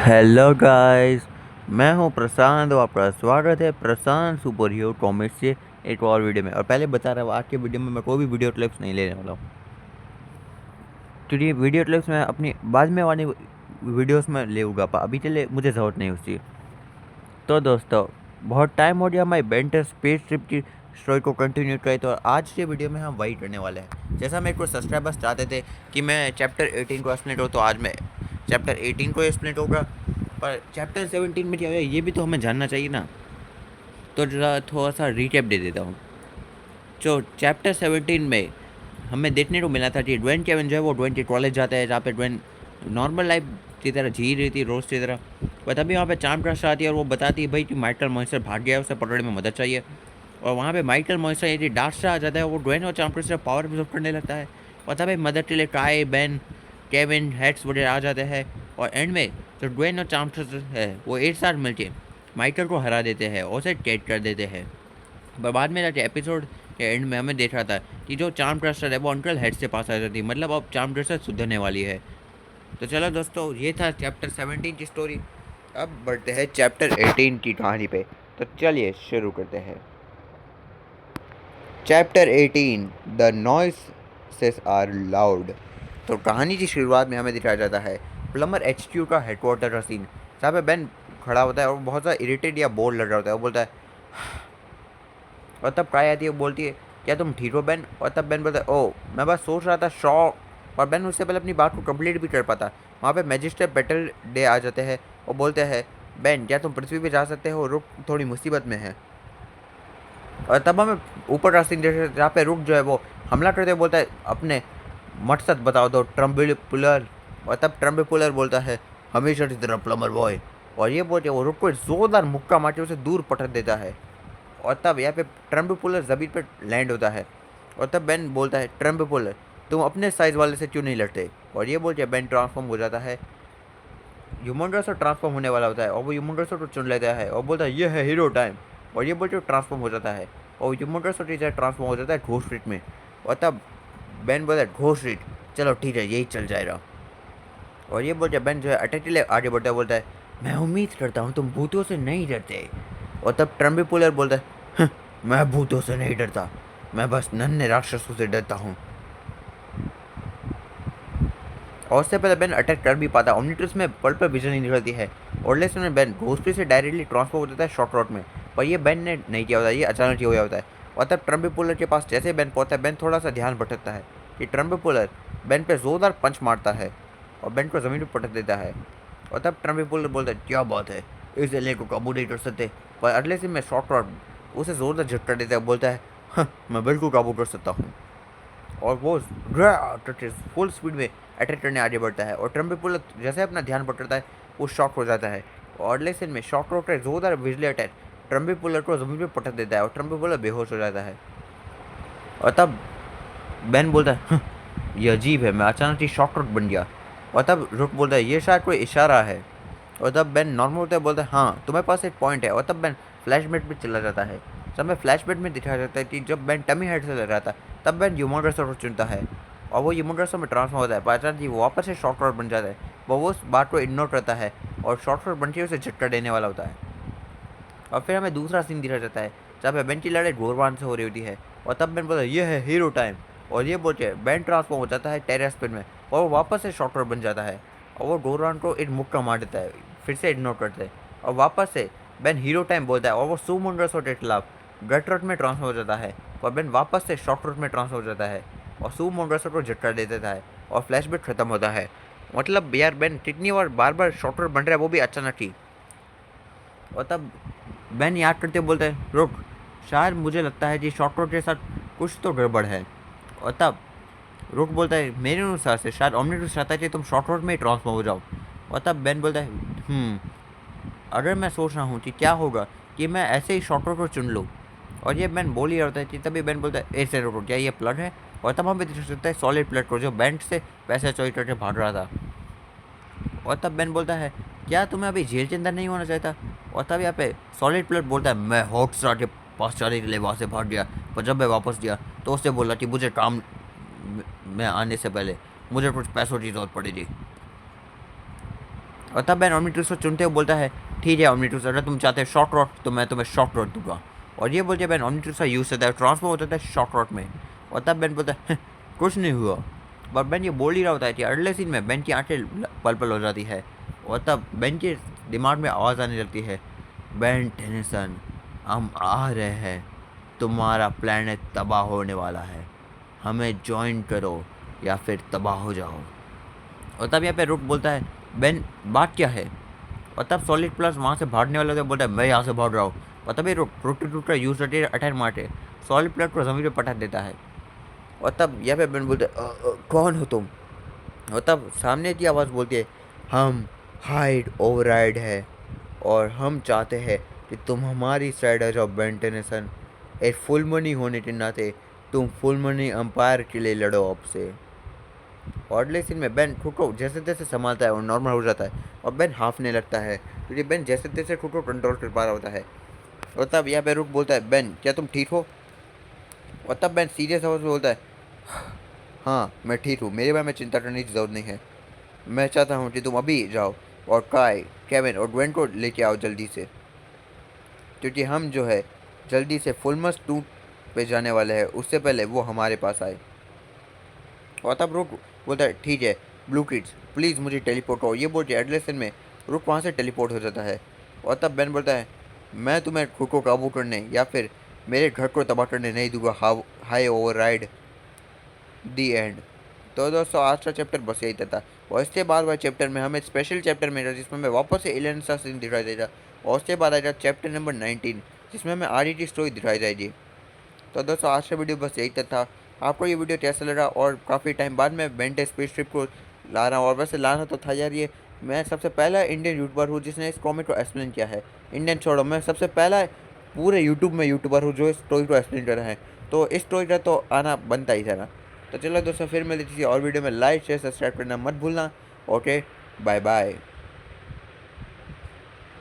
Hello guys. मैं हूं प्रशांत और आपका स्वागत है प्रशांत सुपर हीरो कॉमिक्स से एक और वीडियो में। और पहले बता रहा हूँ, आज के वीडियो में मैं कोई भी वीडियो क्लिप्स नहीं लेने वाला हूँ, क्योंकि वीडियो क्लिप्स मैं अपनी बाद में वाली वीडियोस में लेऊंगा, अभी के लिए मुझे ज़रूरत नहीं उसकी। तो दोस्तों, बहुत टाइम हो गया हमारी बेंटर स्पेस ट्रिप की स्टोरी को कंटिन्यू करें, तो आज के वीडियो में हम वही करने वाले हैं। जैसा मेरे को सब्सक्राइबर्स चाहते थे कि मैं चैप्टर 18 को एक्सप्लेन हो, तो आज मैं चैप्टर 18 को एक्सप्लेन होगा। पर चैप्टर 17 में क्या हुआ ये भी तो हमें जानना चाहिए ना, तो जरा थोड़ा सा रिकैप दे देता हूँ। जो चैप्टर 17 में हमें देखने को मिला था कि ड्वेन केविन जो है वो ड्वेन के कॉलेज जाता है, जहाँ पे ड्वेन नॉर्मल लाइफ की तरह जी रही थी, रोज़ की तरह। पर तभी वहाँ पे चार्म क्रश आती है और वो बताती है भाई कि माइकल मॉइस्टर भाग गया है, उसे पकड़ने में मदद चाहिए। और वहाँ पे माइकल मॉइस्टर ये डार्क से आ जाता है, वो ड्वेन और चार्म क्रश से पावर एब्जॉर्ब करने लगता है। और तभी मदद के लिए काई, बेन, केविन, हेक्स वगैरह आ जाते हैं। और एंड में जो ड्वेन और चार्म क्रश है वो एक साथ मिलके माइकल को हरा देते हैं और उसे कैद कर देते हैं। पर बाद में जाके एपिसोड के एंड में हमें देख रहा था कि जो चार्म क्रस्टर है वो अंकल हेड से पास आ जाती, मतलब अब चार्म क्रस्टर सुधरने वाली है। तो चलो दोस्तों, ये था चैप्टर 17 की स्टोरी। अब बढ़ते हैं चैप्टर 18 की कहानी पे। तो चलिए शुरू करते हैं। Chapter 18 the noises are loud. तो कहानी की शुरुआत में हमें दिखाया जाता है प्लमर HQ का हेडक्वार्टर का सीन, जहाँ पे बेन खड़ा होता है और बहुत ज़्यादा इरिटेट या बोर लग रहा होता है। वो बोलता है, और तब काय आती है, वो बोलती है क्या तुम ठीक हो बेन? और तब बेन बोलता है ओ मैं बस सोच रहा था शॉक। और बेन उससे पहले अपनी बात को कंप्लीट भी कर पाता, वहाँ पे मैजिस्ट्रेट बैटल डे आ जाते हैं और बोलते हैं बेन क्या तुम पृथ्वी पे जा सकते हो, रुक थोड़ी मुसीबत में है। और तब हमें ऊपर का सीन देखते जहाँ पे रुक जो है वो हमला करते हुए बोलता है अपने मकसद बताओ दो ट्रम्बुलर। और तब ट्रम्बुलर बोलता है हमेशा की तरह प्लमर बॉय। और ये बोलते वो रुक को जोरदार मुक्का मार के उसे दूर पटक देता है। और तब यहाँ पे ट्रम्बुलर ज़मीन पर लैंड होता है। और तब बेन बोलता है ट्रम्बुलर तुम अपने साइज वाले से क्यों नहीं लड़ते? और ये बोल के बेन ट्रांसफॉर्म हो जाता है, ह्यूमन से ट्रांसफॉर्म होने वाला होता है और वो ह्यूमन को चुन लेता है और बोलता है ये है हीरो टाइम। और ये बोल के ट्रांसफॉर्म हो जाता है और ह्यूमन टीचर ट्रांसफॉर्म हो जाता है घोस्ट स्ट्रीट में। और तब बेन बोलता है घोस्ट स्ट्रीट, चलो ठीक है यही चल जाएगा। और ये बोलते बेन जो है अटैक के लिए आगे बढ़ता है, बोलता है मैं उम्मीद करता हूँ तुम भूतों से नहीं डरते। और तब ट्रम्बुलर बोलता है मैं भूतों से नहीं डरता, मैं बस नन्हे राक्षसों से डरता हूँ। और उससे पहले बेन अटैक कर भी पाता, ओमनीट्रस में पल पर विजन नहीं निकलती है और लेसन में बेन घोस्टी से डायरेक्टली ट्रांसफर हो जाता है शॉर्ट रोड में। पर ये बेन ने नहीं किया होता, ये अचानक ही हो गया होता है। और तब ट्रम्बुलर के पास जैसे बेन पहुंचता है, बेन थोड़ा सा ध्यान भटकता है कि ट्रम्बुलर बेन पे जोरदार पंच मारता है और बेन को ज़मीन पर पटक देता है। और तब ट्रम्बुलर बोलता है क्या बात है, इस एलियन को काबू नहीं कर सकते। पर अगले सीन में शॉर्ट रॉड उसे जोरदार झटका देता है, बोलता है मैं बिल्कुल काबू कर सकता हूँ। और वो फुल स्पीड में अटैक करने आगे बढ़ता है और ट्रम्बुलर जैसे अपना ध्यान पकड़ता है वो शॉक हो जाता है। और अगले सीन में शॉक रोड का जोरदार बिजली अटैक ट्रम्बुलर को जमीन पर पटक देता है और ट्रम्बुलर बेहोश हो जाता है। और तब बेन बोलता है ये अजीब है, मैं अचानक ही शॉक रोड बन गया। और तब रुक बोलता है ये शायद कोई इशारा है। और तब बेन नॉर्मल होता है, बोलता है हाँ तुम्हारे पास एक पॉइंट है। और तब बेन फ्लैशबैक में चला जाता है। जब मैं फ्लैशबैक में दिखाया जाता है कि जब बेन टमी हेड से लड़ रहा था, तब बेन ह्यूमन को चुनता है और वो ह्यूमन में ट्रांसफर होता है। पहचान जी वो वापस से शॉर्ट रोड बन जाता है, वो उस बात को इग्नोर करता है और शॉर्ट रोड बन के उसे झटका देने वाला होता है। और फिर हमें दूसरा सीन दिखाया जाता है जहाँ पे बेन की लड़ाई गोरवान से हो रही होती है। और तब बेन बोलता है ये है हीरो टाइम। और ये बोल के बेन ट्रांसफॉर्म हो जाता है टेरा स्पिन में और वो वापस से शॉर्ट रोड बन जाता है और वो गोरवान को एक मुक्का मार देता है, फिर से इग्नोर करते हैं। और वापस से बेन हीरो टाइम बोलता है और वो सुमंडर के खिलाफ गट रोड में ट्रांसफर हो जाता है। और बेन वापस से शॉर्ट रोड में ट्रांसफर हो जाता है और सुमंडर को झटका दे देता है और फ्लैशबैक खत्म होता है। मतलब यार बेन कितनी बार बार शॉर्ट रोड बन रहा है, वो भी अचानक ही। और तब बेन याद करते बोलते हैं रुक, शायद मुझे लगता है कि शॉर्ट रोड के साथ कुछ तो गड़बड़ है। और तब रुक बोलता है मेरे अनुसार से शायद ओमनीट्रस चाहता है कि तुम शॉर्ट रोड में ही ट्रांसफर हो जाओ। और तब बेन बोलता है अगर मैं सोच रहा हूँ कि क्या होगा कि मैं ऐसे ही शॉर्ट रोड को चुन लूँ। और ये बेन बोल ही रहा होता है कि तभी बेन बोलता है ऐसे रुको क्या ये प्लट है? और तब हमें देख सकता है सॉलिड प्लट को जो बैंक से पैसे चोरी करके भाग रहा था। और तब बेन बोलता है क्या तुम्हें अभी जेल के अंदर नहीं होना चाहता? और तब यहाँ पे सॉलिड प्लेट बोलता है मैं हॉटस्टार के पास जाने के लिए वहाँ से भाग गया, पर जब मैं वापस गया तो उसने बोला कि मुझे काम में आने से पहले मुझे कुछ पैसों की जरूरत पड़ेगी। और तब बेन ओमनीट्रूथ को चुनते हुए बोलता है, ठीक है ओमनीट्रूथ, अगर तुम चाहते हो शॉर्ट रोड तो मैं तुम्हें शॉर्ट रोड दूंगा। और ये बोलते बेन ओमनीट्रूथ का यूज़ होता है, ट्रांसफॉर्म होता है शॉर्ट रोड में। और तब बेन बोलता है, कुछ नहीं हुआ। पर बेन ये बोल ही रहा होता है कि अगले सीन में बेन की आंखें पल पल हो जाती है। और तब बेन के दिमाग में आवाज़ आने लगती है, बेन टेनिसन, हम आ रहे हैं, तुम्हारा प्लेनेट तबाह होने वाला है, हमें ज्वाइन करो या फिर तबाह हो जाओ। और तब यहाँ पे रुक बोलता है, बेन बात क्या है। और तब सॉलिड प्लस वहाँ से भागने वाला तो बोलता है, मैं यहाँ से भाग रहा हूँ। और तभी रुक टूट का यूज करके अटैक मारते सॉलिड प्लस को ज़मीन पे पटक देता है। और तब यहाँ पे बेन बोलता है, कौन हो तुम। और तब सामने की आवाज़ बोलती है, हम हाइड ओवरराइड है और हम चाहते हैं कि तुम हमारी साइड आ जाओ बेन टेनिसन। एक फुल मनी होने के नाते तुम फुल मनी अंपायर के लिए लड़ो अब से। और अगले सीन में बेन खुद को जैसे तैसे संभालता है और नॉर्मल हो जाता है और बेन हाफने लगता है क्योंकि बेन जैसे तैसे खुद को कंट्रोल कर पा रहा होता है। और तब यहाँ पे रुक बोलता है, बेन क्या तुम ठीक हो। और तब बेन सीरियस आवाज़ में बोलता है, हाँ मैं ठीक हूँ, मेरे बारे में चिंता करने की ज़रूरत नहीं है। मैं चाहता हूँ कि तुम अभी जाओ और काई, केविन और ग्वेन को लेके आओ जल्दी से, क्योंकि हम जो है जल्दी से फुलमस 2 पे जाने वाले हैं, उससे पहले वो हमारे पास आए। और तब रुक बोलता है, ठीक है ब्लू किड्स प्लीज़ मुझे टेलीपोर्ट हो। ये बोल के एडलेसन में रुक वहाँ से टेलीपोर्ट हो जाता है। और तब बेन बोलता है, मैं तुम्हें खुद को काबू करने या फिर मेरे घर को तबाह करने नहीं दूंगा, high over ride the and. तो दोस्तों आज का चैप्टर बस यही था। और इसके बाद वाले चैप्टर में हमें स्पेशल चैप्टर मिला जिसमें हमें वापस से एलियन का सीन दिखाई देगा। और उसके बाद आएगा चैप्टर नंबर 19 जिसमें हमें आगे की स्टोरी दिखाई जाएगी। तो दोस्तों आज का वीडियो बस यही तक था। आपको ये वीडियो कैसा लगा, और काफ़ी टाइम बाद मैं बेंटे स्पेस ट्रिप को ला रहा हूँ, और वैसे लाना तो था यार, ये मैं सबसे पहला इंडियन यूट्यूबर हूँ जिसने इस कॉमिक को एक्सप्लेन किया है। इंडियन छोड़ो, मैं सबसे पहला पूरे यूट्यूब में यूट्यूबर हूँ जो इस स्टोरी को एक्सप्लेन कर रहा है। तो इस स्टोरी का तो आना बनता ही था ना। तो चलो दोस्तों फिर मिलती थी और वीडियो में, लाइक शेयर सब्सक्राइब करना मत भूलना। Okay bye bye.